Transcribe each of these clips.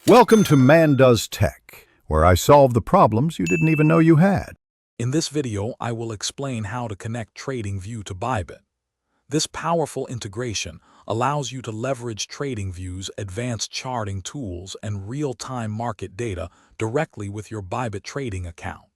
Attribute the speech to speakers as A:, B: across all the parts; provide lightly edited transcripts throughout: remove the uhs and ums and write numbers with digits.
A: Welcome to Man Does Tech, where I solve the problems you didn't even know you had.
B: In this video, I will explain how to connect TradingView to Bybit. This powerful integration allows you to leverage TradingView's advanced charting tools and real-time market data directly with your Bybit trading account.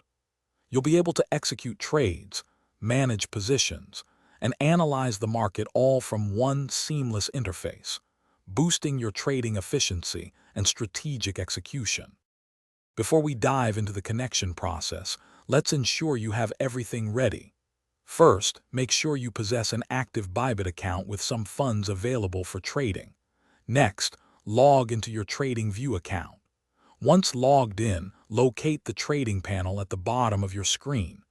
B: You'll be able to execute trades, manage positions, and analyze the market all from one seamless interface, boosting your trading efficiency and strategic execution. Before we dive into the connection process, let's ensure you have everything ready. First, make sure you possess an active Bybit account with some funds available for trading. Next, log into your TradingView account. Once logged in, locate the trading panel at the bottom of your screen.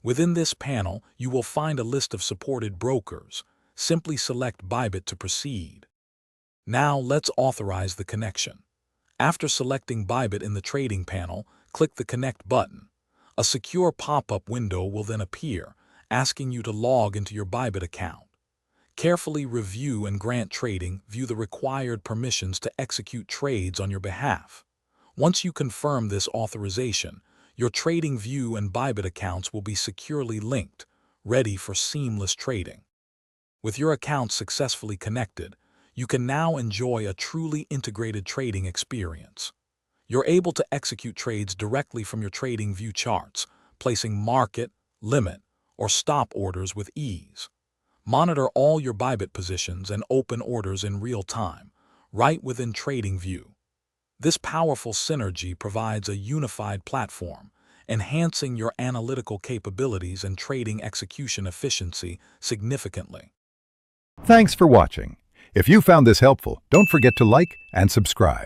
B: Within this panel, you will find a list of supported brokers. Simply select Bybit to proceed. Now let's authorize the connection. After selecting Bybit in the trading panel, click the Connect button. A secure pop-up window will then appear, asking you to log into your Bybit account. Carefully review and grant TradingView the required permissions to execute trades on your behalf. Once you confirm this authorization, your TradingView and Bybit accounts will be securely linked, ready for seamless trading. With your accounts successfully connected, you can now enjoy a truly integrated trading experience. You're able to execute trades directly from your TradingView charts, placing market, limit, or stop orders with ease. Monitor all your Bybit positions and open orders in real time, right within TradingView. This powerful synergy provides a unified platform, enhancing your analytical capabilities and trading execution efficiency significantly.
A: Thanks for watching. If you found this helpful, don't forget to like and subscribe.